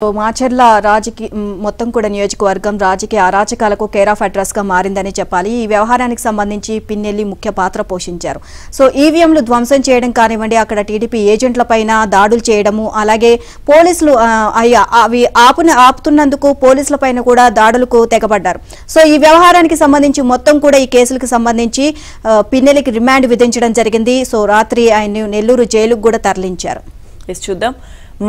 మాచర్ల రాజకీయ మొత్తం కూడా నియోజకవర్గం రాజకీయ అరాచకాలకు కేర్ ఆఫ్ అడ్రస్ గా మారిందని చెప్పాలి. ఈ వ్యవహారానికి సంబంధించి పిన్నెల్లి ముఖ్య పాత్ర పోషించారు. సో ఈవీఎంలు ధ్వంసం చేయడం కానివ్వండి, అక్కడ టీడీపీ ఏజెంట్లపైన దాడులు చేయడము, అలాగే పోలీసులు అవి ఆపుతున్నందుకు పోలీసులపైన కూడా దాడులకు తెగబడ్డారు. సో ఈ వ్యవహారానికి సంబంధించి మొత్తం కూడా ఈ కేసులకు సంబంధించి పిన్నెల్లికి రిమాండ్ విధించడం జరిగింది. సో రాత్రి ఆయన నెల్లూరు జైలుకు కూడా తరలించారు. చూద్దాం.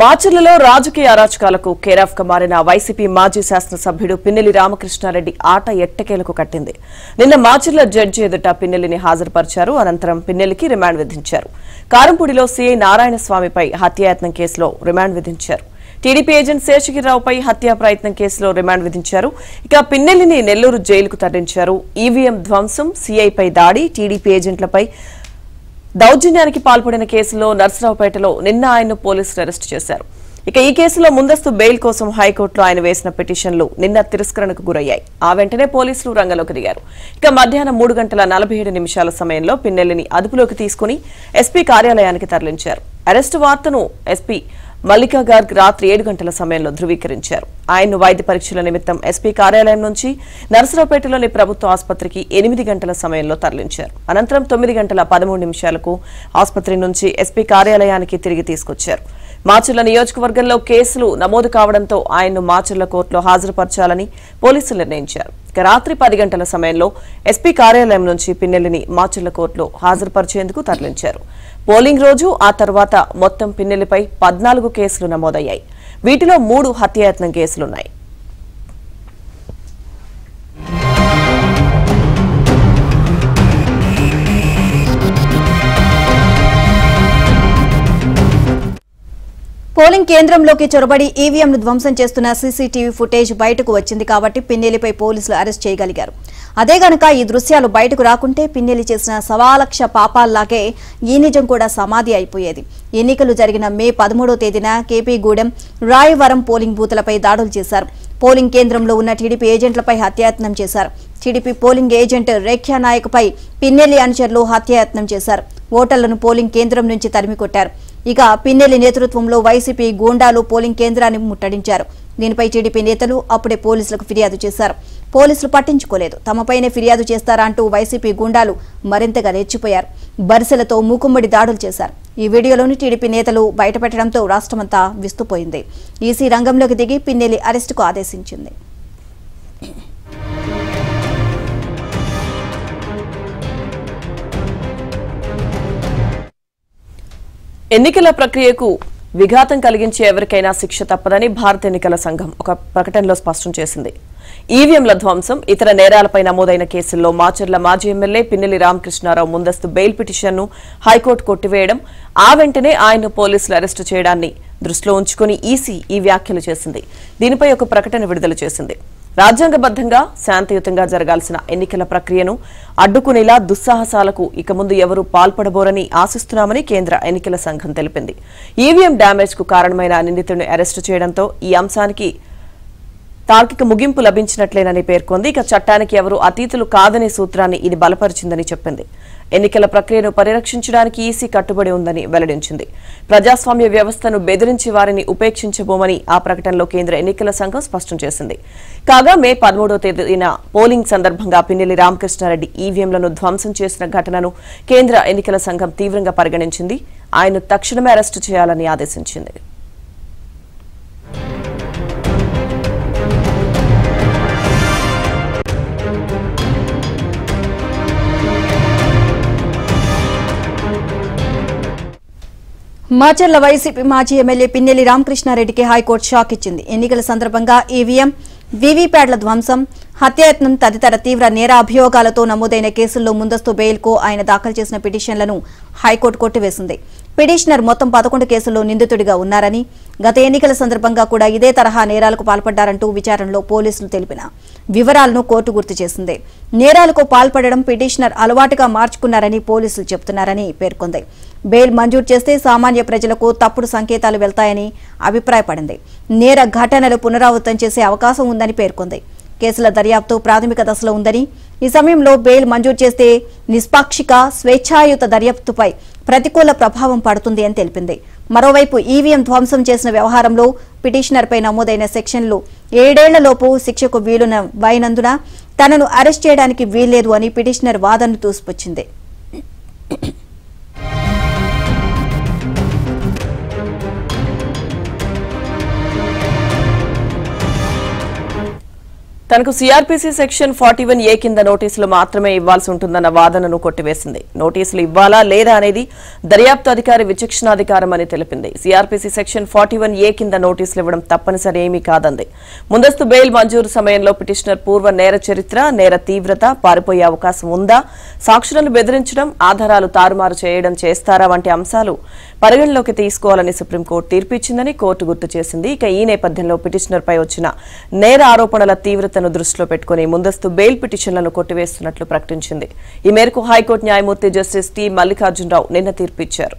మాచర్లలో రాజకీయ అరాచకాలకు కేరాఫ్ గా మారిన వైసీపీ మాజీ శాసనసభ్యుడు పిన్నెల్లి రామకృష్ణారెడ్డి ఆట ఎట్టకేలకు కట్టింది. నిన్న మాచర్ల జడ్జి ఎదుట పిన్నెల్లిని హాజరుపరిచారు. అనంతరం పిన్నెల్లికి రిమాండ్ విధించారు. కారంపూడిలో సీఐ నారాయణస్వామిపై హత్యాయత్నం కేసులో రిమాండ్ విధించారు. టీడీపీ ఏజెంట్ శేషగిరిరావుపై హత్యా ప్రయత్నం కేసులో రిమాండ్ విధించారు. ఇక పిన్నెల్లిని నెల్లూరు జైలుకు తరలించారు. ఈవీఎం ధ్వంసం, సీఐపై దాడి, టీడీపీ ఏజెంట్లపై దౌర్జన్యానికి పాల్పడిన కేసులో నర్సరావుపేటలో నిన్న ఆయన్ను పోలీసులు అరెస్టు చేశారు. ఇక ఈ కేసులో ముందస్తు బెయిల్ కోసం హైకోర్టులో ఆయన వేసిన పిటిషన్లు నిన్న తిరస్కరణకు గురయ్యాయి. ఆ వెంటనే పోలీసులు రంగంలోకి దిగారు. ఇక మధ్యాహ్నం 3:47 సమయంలో పిన్నెల్లిని అదుపులోకి తీసుకుని ఎస్పీ కార్యాలయానికి తరలించారు. అరెస్టు వార్తను ఎస్పీ మల్లికా గార్గ్ రాత్రి 7 గంటల సమయంలో ధృవీకరించారు. ఆయన్ను వైద్య పరీక్షల నిమిత్తం ఎస్పీ కార్యాలయం నుంచి నర్సరావుపేటలోని ప్రభుత్వ ఆసుపత్రికి 8 గంటల సమయంలో తరలించారు. అనంతరం 9:13 ఆసుపత్రి నుంచి ఎస్పీ కార్యాలయానికి తిరిగి తీసుకొచ్చారు. మాచర్ల నియోజకవర్గంలో కేసులు నమోదు కావడంతో ఆయన్ను మాచర్ల కోర్టులో హాజరుపరచాలని పోలీసులు నిర్ణయించారు. ఇక రాత్రి 10 గంటల సమయంలో ఎస్పీ కార్యాలయం నుంచి పిన్నెల్లిని మాచర్ల కోర్టులో హాజరుపరిచేందుకు తరలించారు. పోలింగ్ రోజు ఆ తర్వాత మొత్తం పిన్నెల్లిపై 14 కేసులు నమోదయ్యాయి. వీటిలో 3 హత్యాయత్నం కేసులున్నాయి. పోలింగ్ కేంద్రంలోకి చొరబడి ఈవీఎంను ధ్వంసం చేస్తున్న సీసీటీవీ ఫుటేజ్ బయటకు వచ్చింది కాబట్టి పిన్నెల్లిపై పోలీసులు అరెస్ట్ చేయగలిగారు. అదే గనక ఈ దృశ్యాలు బయటకు రాకుంటే పిన్నెల్లి చేసిన 1,00,000 పాపాల్లాగే ఈ నిజం కూడా సమాధి అయిపోయేది. ఎన్నికలు జరిగిన మే 13వ తేదీన కేపీగూడెం, రాయవరం పోలింగ్ బూతులపై దాడులు చేశారు. పోలింగ్ కేంద్రంలో ఉన్న టీడీపీ ఏజెంట్లపై హత్యాయత్నం చేశారు. టీడీపీ పోలింగ్ ఏజెంట్ రేఖ్యా నాయక్పై పిన్నెల్లి అనుచరులు హత్యాయత్నం చేశారు. ఓటర్లను పోలింగ్ కేంద్రం నుంచి తరిమికొట్టారు. ఇక పిన్నెల్లి నేతృత్వంలో వైసీపీ గూండాలు పోలింగ్ కేంద్రాన్ని ముట్టడించారు. దీనిపై టీడీపీ నేతలు అప్పుడే పోలీసులకు ఫిర్యాదు చేశారు. పోలీసులు పట్టించుకోలేదు. తమపైనే ఫిర్యాదు చేస్తారా అంటూ వైసీపీ గూండాలు మరింతగా రెచ్చిపోయారు. బరిసెలతో మూకుమ్మడి దాడులు చేశారు. ఈ వీడియోలోని టీడీపీ నేతలు బయటపెట్టడంతో రాష్ట్రమంతా విస్తుపోయింది. ఈసీ రంగంలోకి దిగి పిన్నెల్లి అరెస్టుకు ఆదేశించింది. ఎన్నికల ప్రక్రియకు విఘాతం కలిగించే ఎవరికైనా శిక్ష తప్పదని భారత ఎన్నికల సంఘం ఒక ప్రకటనలో స్పష్టం చేసింది. ఈవీఎంల ధ్వంసం, ఇతర నేరాలపై నమోదైన కేసుల్లో మాచర్ల మాజీ ఎమ్మెల్యే పిన్నెల్లి రామకృష్ణారావు ముందస్తు బెయిల్ పిటిషన్ను హైకోర్టు కొట్టివేయడం, ఆ వెంటనే ఆయన్ను పోలీసులు అరెస్టు చేయడాన్ని దృష్టిలో ఉంచుకుని ఈసీ ఈ వ్యాఖ్యలు చేసింది. దీనిపై ఒక ప్రకటన విడుదల చేసింది. రాజ్యాంగబద్దంగా శాంతియుతంగా జరగాల్సిన ఎన్నికల ప్రక్రియను అడ్డుకునేలా దుస్సాహసాలకు ఇక ముందు ఎవరూ పాల్పడబోరని ఆశిస్తున్నామని కేంద్ర ఎన్నికల సంఘం తెలిపింది. ఈవీఎం డ్యామేజ్ కు కారణమైన నిందితుడిని అరెస్టు చేయడంతో ఈ అంశానికి తార్కిక ముగింపు లభించినట్లేనని పేర్కొంది. ఇక చట్టానికి ఎవరూ అతీతులు కాదనే సూత్రాన్ని ఇది బలపరిచిందని చెప్పింది. ఎన్నికల ప్రక్రియను పరిరక్షించడానికి ఈసీ కట్టుబడి ఉందని వెల్లడించింది. ప్రజాస్వామ్య వ్యవస్థను బెదిరించి వారిని ఉపేక్షించబోమని ఆ ప్రకటనలో కేంద్ర ఎన్నికల సంఘం స్పష్టం చేసింది. కాగా మే 13వ తేదీన పోలింగ్ సందర్భంగా పిన్నెల్లి రామకృష్ణారెడ్డి ఈవీఎంలను ధ్వంసం చేసిన ఘటనను కేంద్ర ఎన్నికల సంఘం తీవ్రంగా పరిగణించింది. ఆయన్ను తక్షణమే అరెస్టు చేయాలని ఆదేశించింది. మాచర్ల వైసీపీ మాజీ ఎమ్మెల్యే పిన్నెల్లి రామకృష్ణారెడ్డికి హైకోర్టు షాక్ ఇచ్చింది. ఎన్నికల సందర్భంగా ఈవీఎం, వీవీప్యాడ్ల ధ్వంసం, హత్యాయత్నం తదితర తీవ్ర నేర అభియోగాలతో నమోదైన కేసుల్లో ముందస్తు బెయిల్కు ఆయన దాఖలు చేసిన పిటిషన్లను హైకోర్టు కొట్టివేసింది. పిటిషనర్ మొత్తం 11 కేసుల్లో నిందితుడిగా ఉన్నారని, గత ఎన్నికల సందర్భంగా కూడా ఇదే తరహా నేరాలకు పాల్పడ్డారంటూ విచారణలో పోలీసులు తెలిపిన వివరాలను కోర్టు గుర్తు చేసింది. నేరాలకు పాల్పడడం పిటిషనర్ అలవాటుగా మార్చుకున్నారని పోలీసులు చెబుతున్నారని పేర్కొంది. బెయిల్ మంజూరు చేస్తే సామాన్య ప్రజలకు తప్పుడు సంకేతాలు వెళ్తాయని అభిప్రాయపడింది. నేర ఘటనలు పునరావృతం చేసే అవకాశం ఉందని పేర్కొంది. కేసుల దర్యాప్తు ప్రాథమిక దశలో ఉందని, ఈ సమయంలో బెయిల్ మంజూరు చేస్తే నిష్పాక్షిక, స్వేచ్ఛాయుత దర్యాప్తుపై ప్రతికూల ప్రభావం పడుతుంది అని తెలిపింది. మరోవైపు ఈవీఎం ధ్వంసం చేసిన వ్యవహారంలో పిటిషనర్పై నమోదైన సెక్షన్లు 7 ఏళ్లలోపు శిక్షకు వీలునైనందున తనను అరెస్ట్ చేయడానికి వీల్లేదు అని పిటిషనర్ వాదనను తోసిపుచ్చింది. తనకు సిఆర్పీసీ సెక్షన్ 41A కింద నోటీసులు మాత్రమే ఇవ్వాల్సి ఉంటుందన్న వాదనను కొట్టివేసింది. నోటీసులు ఇవ్వాలా లేదా అనేది దర్యాప్తు అధికారి విచక్షణాధికారం అని తెలిపింది. సిఆర్పీసీ సెక్షన్ 41A కింద నోటీసులు ఇవ్వడం తప్పనిసరి ఏమీ కాదంది. ముందస్తు బెయిల్ మంజూరు సమయంలో పిటిషనర్ పూర్వ నేర చరిత్ర, నేర తీవ్రత, పారిపోయే అవకాశం ఉందా, సాక్షులను బెదిరించడం, ఆధారాలు తారుమారు చేయడం చేస్తారా వంటి అంశాలు పరిగణలోకి తీసుకోవాలని సుప్రీంకోర్టు తీర్పు ఇచ్చిందని కోర్టు గుర్తు చేసింది. ఇక ఈ నేపథ్యంలో పిటిషనర్పై వచ్చిన నేర ఆరోపణల తీవ్రతను దృష్టిలో పెట్టుకుని ముందస్తు బెయిల్ పిటిషన్లను కొట్టివేస్తున్నట్లు ప్రకటించింది. ఈ మేరకు హైకోర్టు న్యాయమూర్తి జస్టిస్ టి మల్లికార్జునరావు నిన్న తీర్పు ఇచ్చారు.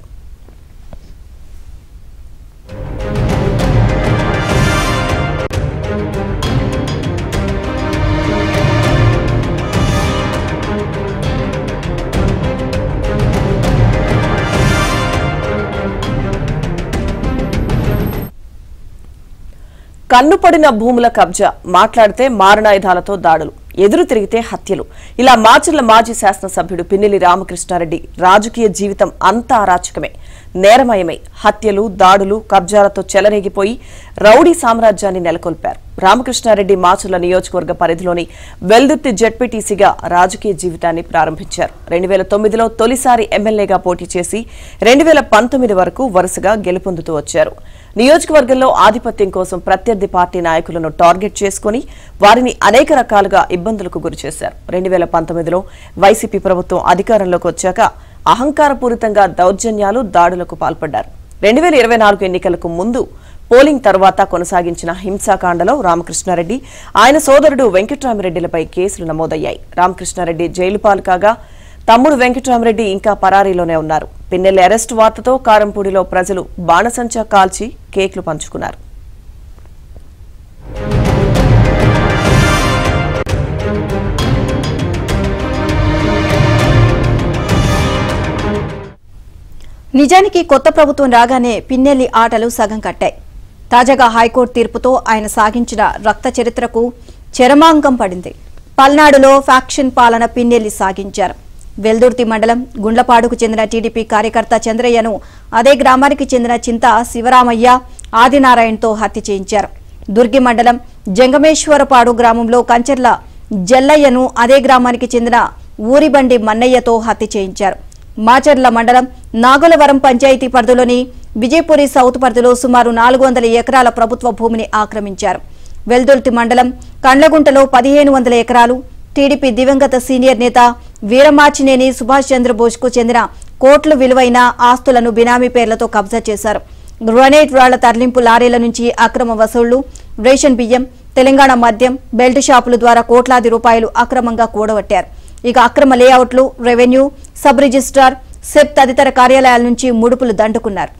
కన్నుపడిన భూముల కబ్జా, మాట్లాడితే మారణాయుధాలతో దాడులు, ఎదురు తిరిగితే హత్యలు, ఇలా మాచర్ల మాజీ శాసనసభ్యుడు పిన్నెల్లి రామకృష్ణారెడ్డి రాజకీయ జీవితం అంతా అరాచకమే, నేరమయమై హత్యలు, దాడులు, కబ్జాలతో చెలరేగిపోయి రౌడీ సామ్రాజ్యాన్ని నెలకొల్పారు. రామకృష్ణారెడ్డి మాచర్ల నియోజకవర్గ పరిధిలోని వెల్దుర్తి జెడ్పీటీసీగా రాజకీయ జీవితాన్ని ప్రారంభించారు. 2009లో తొలిసారి ఎమ్మెల్యేగా పోటీ చేసి 2019 వరకు వరుసగా గెలుపొందుతూ వచ్చారు. నియోజకవర్గంలో ఆధిపత్యం కోసం ప్రత్యర్థి పార్టీ నాయకులను టార్గెట్ చేసుకుని వారిని అనేక రకాలుగా ఇబ్బందులకు గురిచేశారు. 2019లో వైసీపీ ప్రభుత్వం అధికారంలోకి వచ్చాక అహంకారపూరితంగా దౌర్జన్యాలు, దాడులకు పాల్పడ్డారు. 2024 ఎన్నికలకు ముందు పోలింగ్ తర్వాత కొనసాగించిన హింసాకాండలో రామకృష్ణారెడ్డి, ఆయన సోదరుడు వెంకట్రామిరెడ్డిలపై కేసులు నమోదయ్యాయి. రామకృష్ణారెడ్డి జైలు పాలు కాగా తమ్ముడు వెంకట్రామిరెడ్డి ఇంకా పరారీలోనే ఉన్నారు. పిన్నెల్లి అరెస్టు వార్తతో కారంపూడిలో ప్రజలు బాణసంచా కాల్చి కేక్లు పంచుకున్నారు. నిజానికి కొత్త ప్రభుత్వం రాగానే పిన్నెల్లి ఆటలు సగం కట్టాయి. తాజాగా హైకోర్టు తీర్పుతో ఆయన సాగించిన రక్త చరిత్రకు చరమాంకం పడింది. పల్నాడులో ఫ్యాక్షన్ పాలన పిన్నెల్లి సాగించారు. వెల్దుర్తి మండలం గుండ్లపాడుకు చెందిన టీడీపీ కార్యకర్త చంద్రయ్యను అదే గ్రామానికి చెందిన చింత శివరామయ్య, ఆదినారాయణతో హత్య చేయించారు. దుర్గి మండలం జంగమేశ్వరపాడు గ్రామంలో కంచెర్ల జల్లయ్యను అదే గ్రామానికి చెందిన ఊరిబండి మన్నయ్యతో హత్య చేయించారు. మాచర్ల మండలం నాగలవరం పంచాయతీ పరిధిలోని విజయపురి సౌత్ పరిధిలో సుమారు 400 ఎకరాల ప్రభుత్వ భూమిని ఆక్రమించారు. వెల్దుర్తి మండలం కండ్లగుంటలో 1500 ఎకరాలు టీడీపీ దివంగత సీనియర్ నేత వీరమాచినేని సుభాష్ చంద్రబోస్ కు చెందిన కోట్ల విలువైన ఆస్తులను బినామీ పేర్లతో కబ్జా చేశారు. గ్రనేట్ రాళ్ల తరలింపు లారీల నుంచి అక్రమ వసూళ్లు, రేషన్ బియ్యం, తెలంగాణ మద్యం, బెల్ట్ షాపుల ద్వారా కోట్లాది రూపాయలు అక్రమంగా కూడబట్టారు. ఇక అక్రమ లేఅవుట్లు, రెవెన్యూ, సబ్ రిజిస్ట్రార్, సెప్ తదితర కార్యాలయాల నుంచి ముడుపులు దండుకున్నారు.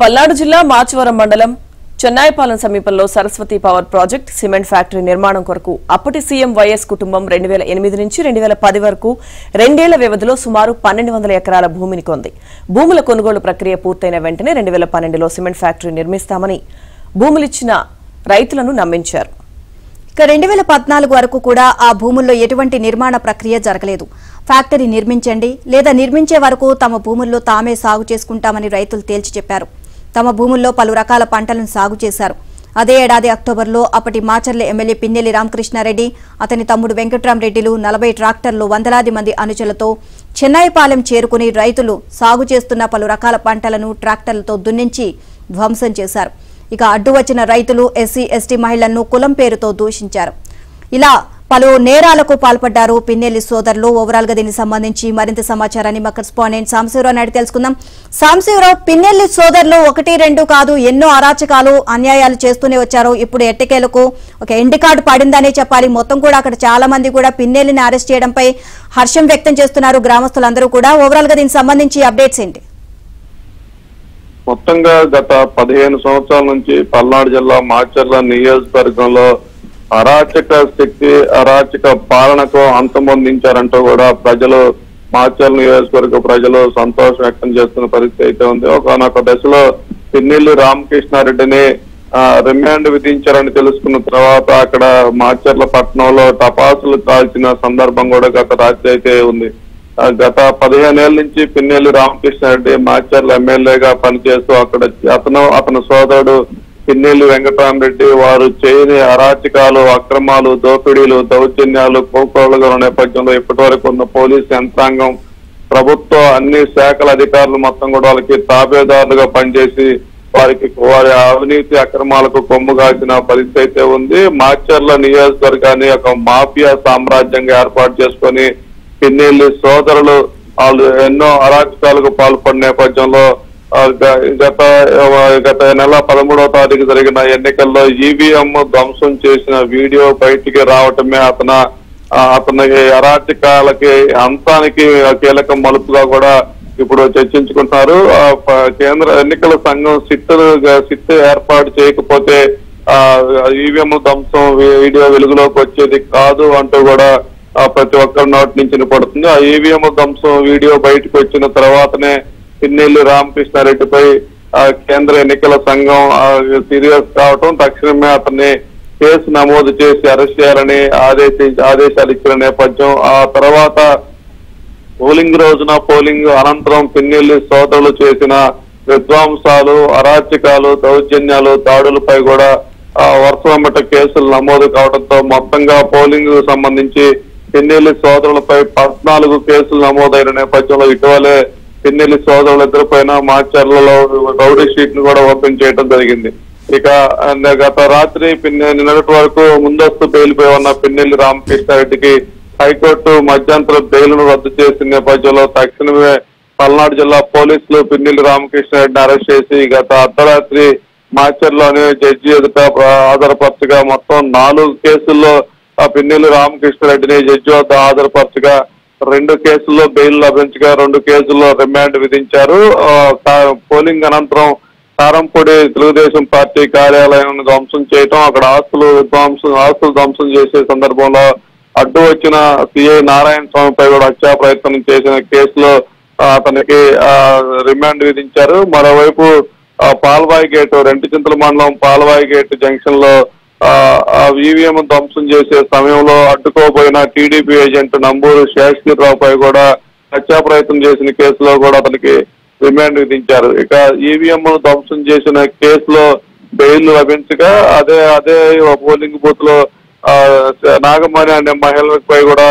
పల్నాడు జిల్లా మాచవరం మండలం చెన్నాయిపాలెం సమీపంలో Saraswati power project cement factory నిర్మాణం కొరకు అప్పటి సీఎం వైఎస్ కుటుంబం 2008 నుంచి 2010 వరకు 2 ఏళ్ల వ్యవధిలో సుమారు 1200 ఎకరాల భూమిని కొంది. భూముల కొనుగోలు ప్రక్రియ పూర్తయిన వెంటనే 2012లో సిమెంట్ ఫ్యాక్టరీ నిర్మిస్తామని భూములిచ్చిన రైతులను నమ్మించారు. 2014 వరకు కూడా ఆ భూముల్లో ఎటువంటి నిర్మాణ ప్రక్రియ జరగలేదు. ఫ్యాక్టరీ నిర్మించండి లేదా నిర్మించే వరకు తమ భూముల్లో తామే సాగు చేసుకుంటామని రైతులు తేల్చి చెప్పారు. తమ భూముల్లో పలు రకాల పంటలను సాగు చేశారు. అదే ఏడాది అక్టోబర్లో అప్పటి మాచర్ల ఎమ్మెల్యే పిన్నెల్లి రామకృష్ణారెడ్డి, అతని తమ్ముడు వెంకట్రామిరెడ్డిలు 40 ట్రాక్టర్లు, వందలాది మంది అనుచరులతో చెన్నాయిపాలెం చేరుకుని రైతులు సాగు చేస్తున్న పలు రకాల పంటలను ట్రాక్టర్లతో దున్నించి ధ్వంసం చేశారు. ఇక అడ్డు వచ్చిన రైతులు, ఎస్సీ, ఎస్టీ మహిళలను కులం పేరుతో దూషించారు. ఇలా పలు నేరాలకు పాల్పడ్డారు పిన్నెల్లి సోదరులు. ఓవరాల్ గా దీనికి సంబంధించి మరింత సమాచారాన్ని మా కరెస్పాండెంట్ సాంబశివరావు నాయుడు తెలుసుకుందాం. సాంబశివరావు, పిన్నెల్లి సోదరులు 1-2 కాదు ఎన్నో అరాచకాలు అన్యాయాలు చేస్తూనే వచ్చారు. ఇప్పుడు ఎట్టకేలకు ఒక ఎండ్ కార్డు పడిందనే చెప్పాలి. మొత్తం కూడా అక్కడ చాలా మంది కూడా పిన్నెల్లిని అరెస్ట్ చేయడంపై హర్షం వ్యక్తం చేస్తున్నారు గ్రామస్తులందరూ కూడా. ఓవరాల్ గా దీనికి సంబంధించి అప్డేట్స్ ఏంటి? మొత్తంగా గత 15 సంవత్సరాల నుంచి పల్నాడు జిల్లా మాచర్ల నియోజకవర్గంలో అరాచక శక్తి, అరాచక పాలనకు అంతమొందించారంటూ కూడా ప్రజలు, మాచర్ల నియోజకవర్గ ప్రజలు సంతోషం వ్యక్తం చేస్తున్న పరిస్థితి అయితే ఉంది. ఒకనొక దశలో పిన్నెల్లి రామకృష్ణారెడ్డిని రిమాండ్ విధించారని తెలుసుకున్న తర్వాత అక్కడ మాచర్ల పట్టణంలో టపాసులు కాల్చిన సందర్భం కూడా గత రాత్రి అయితే ఉంది. గత 15 ఏళ్ల నుంచి పిన్నెల్లి రామకృష్ణారెడ్డి మాచర్ల ఎమ్మెల్యేగా పనిచేస్తూ అక్కడ అతని సోదరుడు పిన్నెల్లి వెంకటరామరెడ్డి వారు చేయని అరాచకాలు, అక్రమాలు, దోపిడీలు, దౌర్జన్యాలు, కోకోలుగా నేపథ్యంలో ఇప్పటి వరకు ఉన్న పోలీసు యంత్రాంగం, ప్రభుత్వ అన్ని శాఖల అధికారులు మొత్తం కూడా వాళ్ళకి తాబేదారులుగా పనిచేసి వారి అవినీతి అక్రమాలకు కొమ్ము కాసిన పరిస్థితి అయితే ఉంది. మాచర్ల నియోజకవర్గాన్ని ఒక మాఫియా సామ్రాజ్యంగా ఏర్పాటు చేసుకొని పిన్నెల్లి సోదరులు వాళ్ళు ఎన్నో అరాచకాలకు పాల్పడిన నేపథ్యంలో గత నెల 13వ తారీఖు జరిగిన ఎన్నికల్లో ఈవీఎం ధ్వంసం చేసిన వీడియో బయటికి రావటమే అతని అరాచకాలకి అంతానికి కీలక మలుపుగా కూడా ఇప్పుడు చర్చించుకుంటున్నారు. కేంద్ర ఎన్నికల సంఘం సిట్ ఏర్పాటు చేయకపోతే ఈవీఎం ధ్వంసం వీడియో వెలుగులోకి వచ్చేది కాదు అంటూ కూడా ప్రతి ఒక్కరి నోటి నుంచి పడుతుంది. ఆ ఈవీఎం ధ్వంసం వీడియో బయటకు వచ్చిన తర్వాతనే పిన్నెల్లి రామకృష్ణారెడ్డిపై కేంద్ర ఎన్నికల సంఘం సీరియస్ కావటం, తక్షణమే అతన్ని కేసు నమోదు చేసి అరెస్ట్ చేయాలని ఆదేశాలు ఇచ్చిన నేపథ్యం. ఆ తర్వాత పోలింగ్ రోజున, పోలింగ్ అనంతరం పిన్నెల్లి సోదరులు చేసిన విధ్వంసాలు, అరాచకాలు, దౌర్జన్యాలు, దాడులపై కూడా వరుస కేసులు నమోదు కావడంతో మొత్తంగా పోలింగ్ సంబంధించి పిన్నెల్లి సోదరులపై 14 కేసులు నమోదైన నేపథ్యంలో ఇటీవలే పిన్నెల్లి సోదరులిద్దరి పైన మాచర్లలో రౌడీ షీట్ ను కూడా ఓపెన్ చేయడం జరిగింది. ఇక గత రాత్రి నిన్నటి వరకు ముందస్తు బెయిల్పై ఉన్న పిన్నెల్లి రామకృష్ణారెడ్డికి హైకోర్టు మధ్యంతర బెయిల్ను రద్దు చేసిన నేపథ్యంలో తక్షణమే పల్నాడు జిల్లా పోలీసులు పిన్నెల్లి రామకృష్ణారెడ్డిని అరెస్ట్ చేసి గత అర్ధరాత్రి మాచర్లోని జడ్జి ఎదుట ఆధారపరచగా మొత్తం 4 కేసుల్లో పిన్నెల్లి రామకృష్ణారెడ్డిని జడ్జి వద్ద ఆధారపరచగా 2 కేసుల్లో బెయిల్ లభించగా 2 కేసుల్లో రిమాండ్ విధించారు. పోలింగ్ అనంతరం కారంపూడి తెలుగుదేశం పార్టీ కార్యాలయాన్ని ధ్వంసం చేయటం, అక్కడ ఆస్తులు ధ్వంసం చేసే సందర్భంలో అడ్డు వచ్చిన సిఐ నారాయణ స్వామిపై కూడా హత్యా ప్రయత్నం చేసిన కేసులో అతనికి రిమాండ్ విధించారు. మరోవైపు పాల్వాయి గేటు, రెంటిచింతల మండలం పాల్వాయి గేటు జంక్షన్ లో ఈవీఎం ధ్వంసం చేసే సమయంలో అడ్డుకోబోయిన టీడీపీ ఏజెంట్ నంబూరు శేషగిరిరావుపై కూడా హత్యా ప్రయత్నం చేసిన కేసులో కూడా అతనికి రిమాండ్ విధించారు. ఇక ఈవీఎం ధ్వంసం చేసిన కేసులో బెయిల్ లభించగా అదే పోలింగ్ బూత్ లో నాగమణి అనే మహిళపై కూడా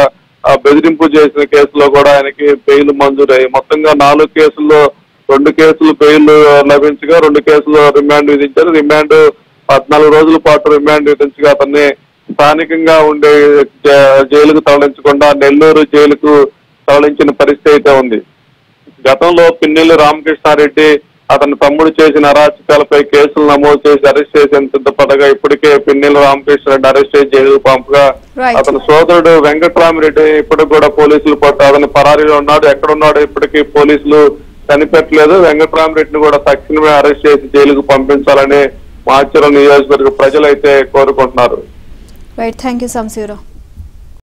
బెదిరింపు చేసిన కేసులో కూడా ఆయనకి బెయిల్ మంజూరయ్యి మొత్తంగా 4 కేసుల్లో 2 కేసులు బెయిల్ లభించగా 2 కేసులు రిమాండ్ విధించారు. రిమాండ్ 14 రోజుల పాటు రిమాండ్ విధించగా అతన్ని స్థానికంగా ఉండే జైలుకు తరలించకుండా నెల్లూరు జైలుకు తరలించిన పరిస్థితి అయితే ఉంది. గతంలో పిన్నెల్లి రామకృష్ణారెడ్డి అతని తమ్ముడు చేసిన అరాచకాలపై కేసులు నమోదు చేసి అరెస్ట్ చేసేందుకు సిద్ధపడగా ఇప్పటికే పిన్నెల్లి రామకృష్ణారెడ్డి అరెస్ట్ చేసి జైలుకు పంపగా అతని సోదరుడు వెంకటరామరెడ్డి ఇప్పటికి కూడా పోలీసులు అతని పరారీలో ఉన్నాడు. ఎక్కడున్నాడు ఇప్పటికీ పోలీసులు కనిపెట్టలేదు. వెంకటరామరెడ్డిని కూడా తక్షణమే అరెస్ట్ చేసి జైలుకు పంపించాలని మాచర్ల నియోజకవర్గ ప్రజలైతే కోరుకుంటున్నారు. Right, thank you Sambasivarao.